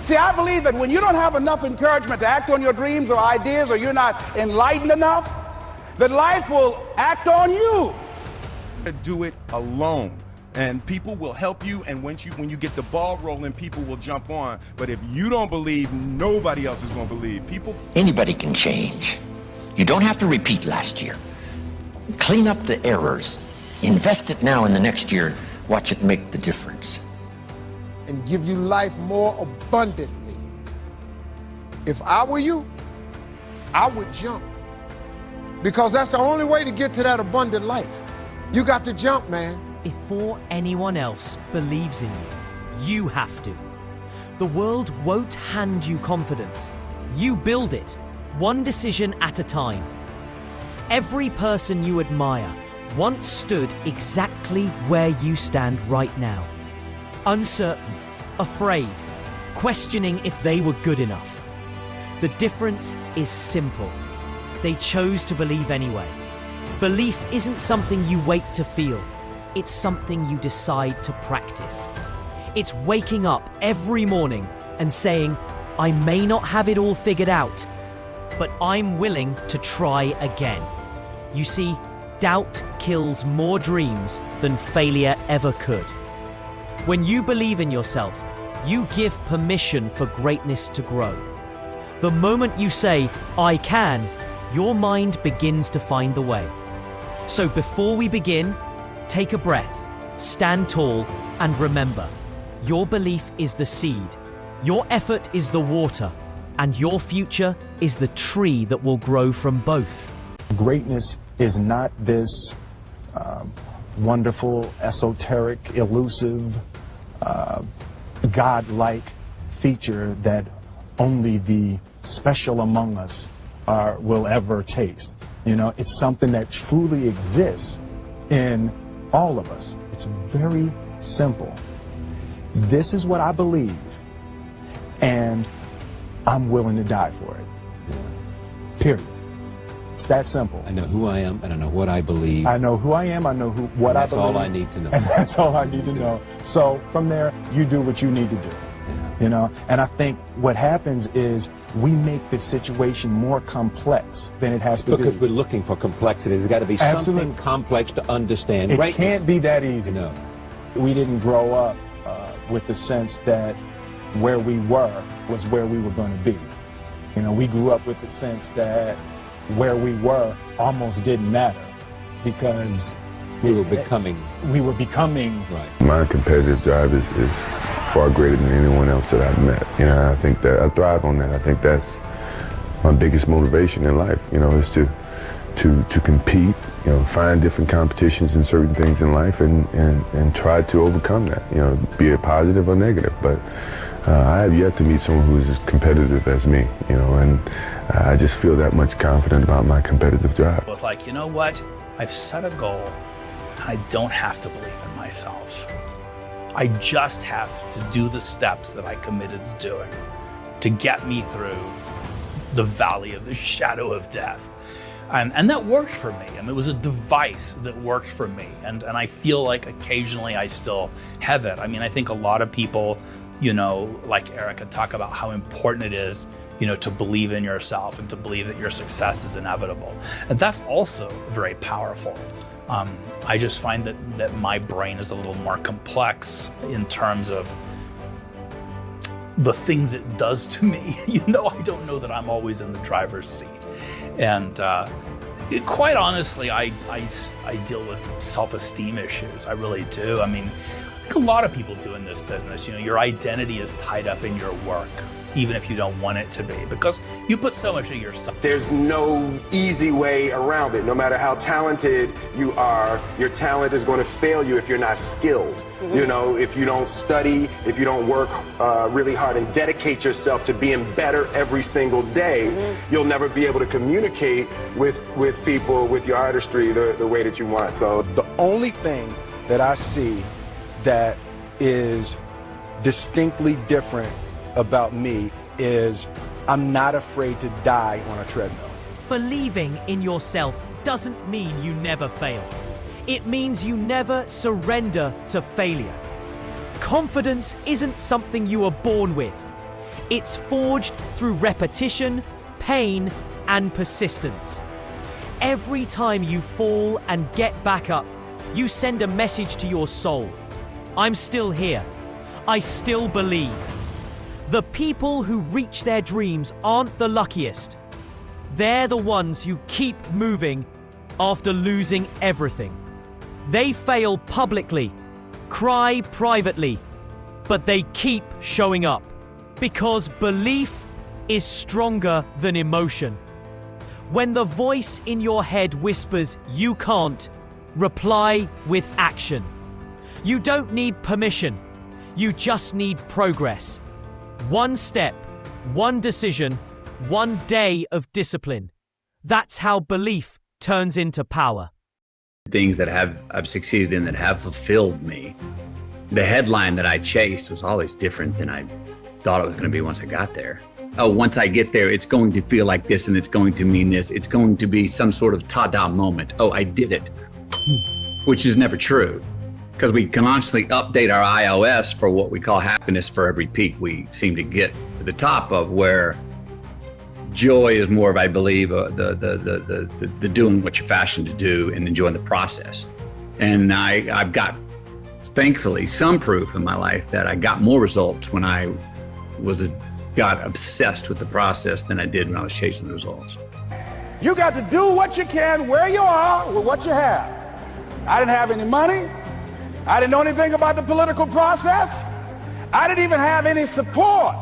See, I believe that when you don't have enough encouragement to act on your dreams or ideas, or you're not enlightened enough, that life will act on you. Do it alone, and people will help you, and when you get the ball rolling, people will jump on. But if you don't believe, nobody else is going to believe. Anybody can change. You don't have to repeat last year. Clean up the errors. Invest it now in the next year. Watch it make the difference. And give you life more abundantly. If I were you, I would jump. Because that's the only way to get to that abundant life. You got to jump, man. Before anyone else believes in you, you have to. The world won't hand you confidence. You build it, one decision at a time. Every person you admire once stood exactly where you stand right now. Uncertain, afraid, questioning if they were good enough. The difference is simple. They chose to believe anyway. Belief isn't something you wait to feel. It's something you decide to practice. It's waking up every morning and saying, I may not have it all figured out, but I'm willing to try again. You see, doubt kills more dreams than failure ever could. When you believe in yourself, you give permission for greatness to grow. The moment you say, I can, your mind begins to find the way. So before we begin, take a breath, stand tall, and remember, your belief is the seed, your effort is the water, and your future is the tree that will grow from both. Greatness is not this wonderful, esoteric, elusive, God-like feature that only the special among us will ever taste. You know, it's something that truly exists in all of us. It's very simple. This is what I believe, and I'm willing to die for it. Yeah. Period. It's that simple. I know who I am, and I know what I believe. I know who I am, I know what I believe. That's all I need to know. And that's all I need to know. So from there, you do what you need to do. Yeah. You know, and I think what happens is we make the situation more complex than it has to be. Because we're looking for complexity. There's got to be something complex to understand. It can't be that easy. No. We didn't grow up with the sense that where we were was where we were going to be. You know, we grew up with the sense that where we were almost didn't matter because we were becoming. Right. My competitive drive is far greater than anyone else that I've met. You know, I think that I thrive on that. I think that's my biggest motivation in life, you know, is to compete, you know, find different competitions in certain things in life and try to overcome that, you know, be it positive or negative. But I have yet to meet someone who is as competitive as me, you know, and I just feel that much confident about my competitive drive. It was like, you know what? I've set a goal. I don't have to believe in myself. I just have to do the steps that I committed to doing to get me through the valley of the shadow of death. And that worked for me. I mean, it was a device that worked for me. And I feel like occasionally I still have it. I mean, I think a lot of people, you know, like Erica, talk about how important it is, you know, to believe in yourself and to believe that your success is inevitable. And that's also very powerful. I just find that my brain is a little more complex in terms of the things it does to me. You know, I don't know that I'm always in the driver's seat. And quite honestly, I deal with self-esteem issues. I really do. I mean, I think a lot of people do in this business. You know, your identity is tied up in your work, even if you don't want it to be, because you put so much of yourself. There's no easy way around it. No matter how talented you are, your talent is going to fail you if you're not skilled. Mm-hmm. You know, if you don't study, if you don't work really hard and dedicate yourself to being better every single day, mm-hmm. you'll never be able to communicate with people, with your artistry, the way that you want. So the only thing that I see that is distinctly different about me is I'm not afraid to die on a treadmill. Believing in yourself doesn't mean you never fail. It means you never surrender to failure. Confidence isn't something you are born with. It's forged through repetition, pain, and persistence. Every time you fall and get back up, you send a message to your soul. I'm still here. I still believe. The people who reach their dreams aren't the luckiest. They're the ones who keep moving after losing everything. They fail publicly, cry privately, but they keep showing up because belief is stronger than emotion. When the voice in your head whispers you can't, reply with action. You don't need permission. You just need progress. One step, one decision, one day of discipline. That's how belief turns into power. Things that I've succeeded in that have fulfilled me. The headline that I chased was always different than I thought it was going to be once I got there. Oh, once I get there, it's going to feel like this and it's going to mean this. It's going to be some sort of ta-da moment. Oh, I did it. Which is never true, because we constantly update our iOS for what we call happiness for every peak we seem to get to the top of, where joy is more of, I believe, the doing what you're fashioned to do and enjoying the process. And I've got, thankfully, some proof in my life that I got more results when I got obsessed with the process than I did when I was chasing the results. You got to do what you can where you are with what you have. I didn't have any money. I didn't know anything about the political process. I didn't even have any support.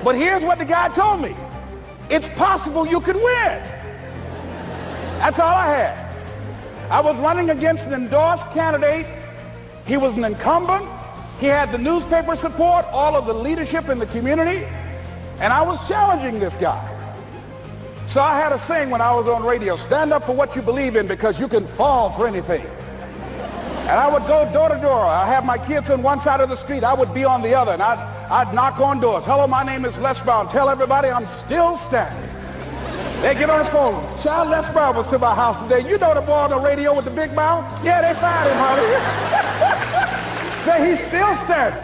But here's what the guy told me. It's possible you could win. That's all I had. I was running against an endorsed candidate. He was an incumbent. He had the newspaper support, all of the leadership in the community, and I was challenging this guy. So I had a saying when I was on radio: stand up for what you believe in, because you can fall for anything. And I would go door to door. I have my kids on one side of the street. I would be on the other, and I'd knock on doors. Hello, my name is Les Brown. Tell everybody I'm still standing. They get on the phone. Child, Les Brown was to my house today. You know the boy on the radio with the big mouth? Yeah, they fired him, honey. Say he's still standing.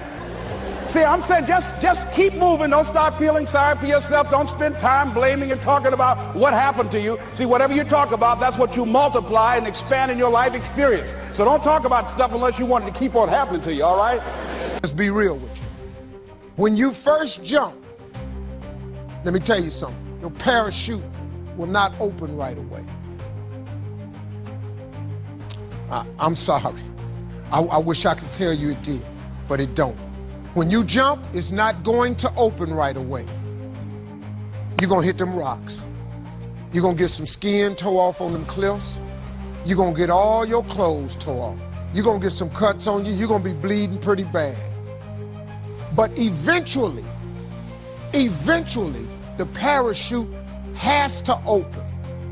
See, I'm saying just keep moving. Don't start feeling sorry for yourself. Don't spend time blaming and talking about what happened to you. See, whatever you talk about, that's what you multiply and expand in your life experience. So don't talk about stuff unless you want it to keep on happening to you, all right? Let's be real with you. When you first jump, let me tell you something. Your parachute will not open right away. I'm sorry. I wish I could tell you it did, but it don't. When you jump, it's not going to open right away. You're gonna hit them rocks. You're gonna get some skin tore off on them cliffs. You're gonna get all your clothes tore off. You're gonna get some cuts on you. You're gonna be bleeding pretty bad. But eventually, the parachute has to open.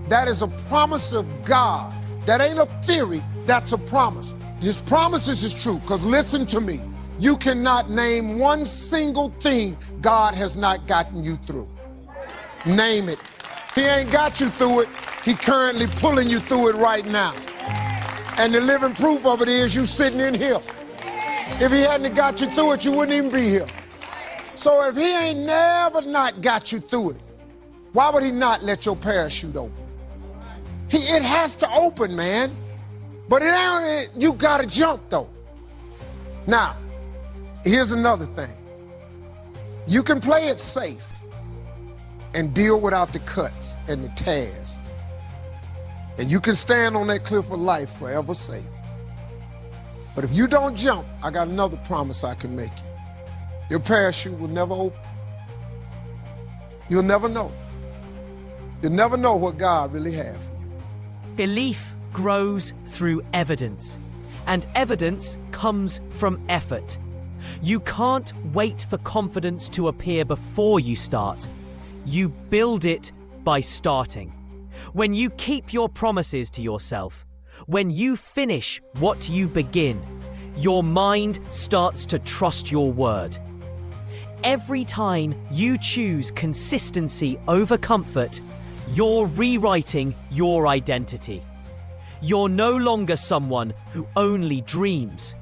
That is a promise of God. That ain't a theory, that's a promise. His promises is true, because listen to me. You cannot name one single thing God has not gotten you through. Name it. He ain't got you through it. He currently pulling you through it right now. And the living proof of it is you sitting in here. If he hadn't got you through it, you wouldn't even be here. So if he ain't never not got you through it, why would he not let your parachute open? It has to open, man. But you gotta jump though. Now, here's another thing. You can play it safe and deal without the cuts and the tears. And you can stand on that cliff of life forever safe. But if you don't jump, I got another promise I can make you. Your parachute will never open. You'll never know. You'll never know what God really has for you. Belief grows through evidence, and evidence comes from effort. You can't wait for confidence to appear before you start. You build it by starting. When you keep your promises to yourself, when you finish what you begin, your mind starts to trust your word. Every time you choose consistency over comfort, you're rewriting your identity. You're no longer someone who only dreams.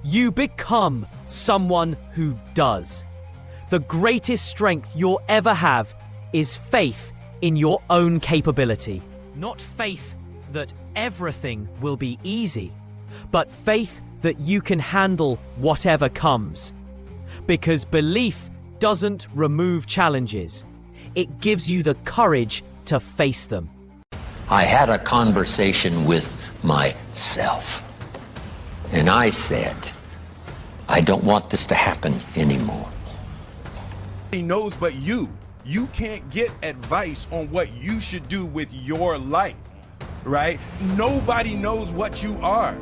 You become someone who does. The greatest strength you'll ever have is faith in your own capability. Not faith that everything will be easy, but faith that you can handle whatever comes. Because belief doesn't remove challenges. It gives you the courage to face them. I had a conversation with myself, and I said, I don't want this to happen anymore. He knows but you. You can't get advice on what you should do with your life, right? Nobody knows what you are.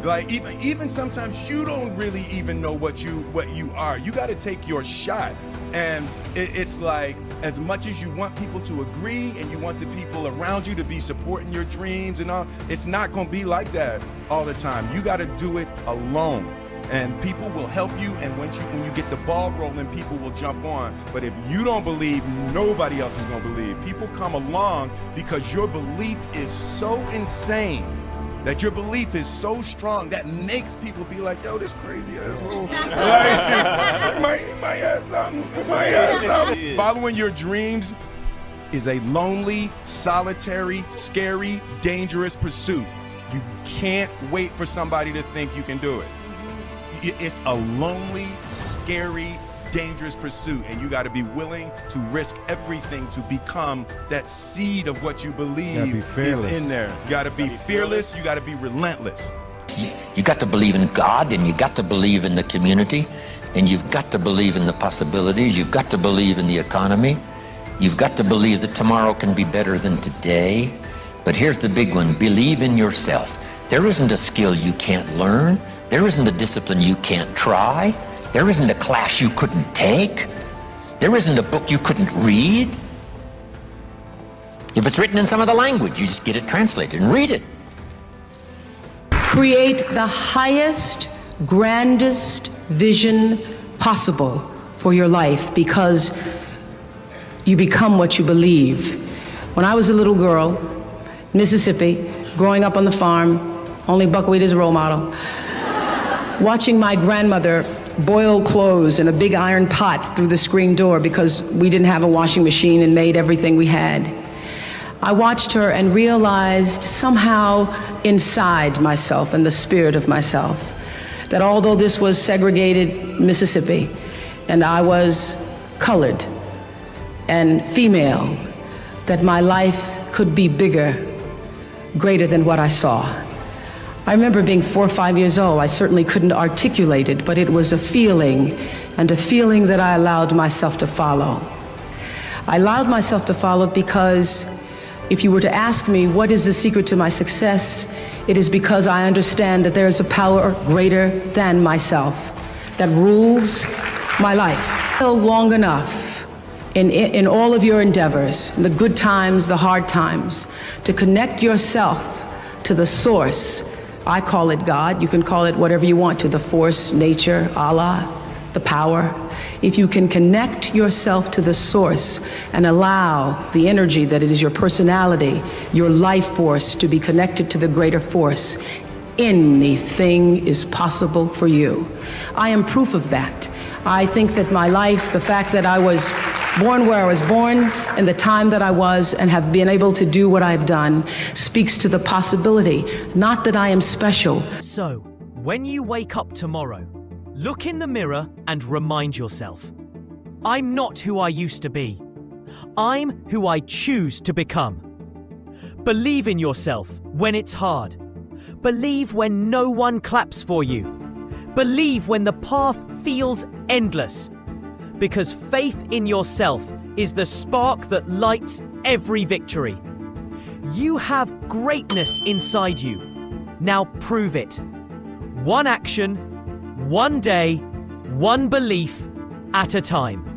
Like even sometimes you don't really even know what you are. You got to take your shot. And it's like, as much as you want people to agree and you want the people around you to be supporting your dreams and all, it's not going to be like that all the time. You got to do it alone. And people will help you, and when you get the ball rolling, people will jump on. But if you don't believe, nobody else is going to believe. People come along because your belief is so insane, that your belief is so strong, that makes people be like, yo, this crazy asshole. might have something. Following your dreams is a lonely, solitary, scary, dangerous pursuit. You can't wait for somebody to think you can do it. It's a lonely, scary, dangerous pursuit, and you got to be willing to risk everything to become that seed of what you believe is in there. You got to be fearless. You got to be relentless. You got to believe in God, and you got to believe in the community, and you've got to believe in the possibilities. You've got to believe in the economy. You've got to believe that tomorrow can be better than today. But here's the big one: believe in yourself. There isn't a skill you can't learn. There isn't a discipline you can't try. There isn't a class you couldn't take. There isn't a book you couldn't read. If it's written in some other language, you just get it translated and read it. Create the highest, grandest vision possible for your life, because you become what you believe. When I was a little girl, Mississippi, growing up on the farm, only buckwheat is a role model, watching my grandmother boil clothes in a big iron pot through the screen door because we didn't have a washing machine and made everything we had. I watched her and realized somehow inside myself and the spirit of myself that although this was segregated Mississippi and I was colored and female, that my life could be bigger, greater than what I saw. I remember being 4 or 5 years old. I certainly couldn't articulate it, but it was a feeling, and a feeling that I allowed myself to follow. I allowed myself to follow because if you were to ask me what is the secret to my success, it is because I understand that there is a power greater than myself that rules my life. Long enough in all of your endeavors, the good times, the hard times, to connect yourself to the source. I call it God. You can call it whatever you want to, the force, nature, Allah, the power. If you can connect yourself to the source and allow the energy that it is your personality, your life force, to be connected to the greater force, anything is possible for you. I am proof of that. I think that my life, the fact that I was born where I was born and the time that I was and have been able to do what I've done, speaks to the possibility, not that I am special. So, when you wake up tomorrow, look in the mirror and remind yourself, I'm not who I used to be. I'm who I choose to become. Believe in yourself when it's hard. Believe when no one claps for you. Believe when the path feels endless. Because faith in yourself is the spark that lights every victory. You have greatness inside you. Now prove it. One action, one day, one belief at a time.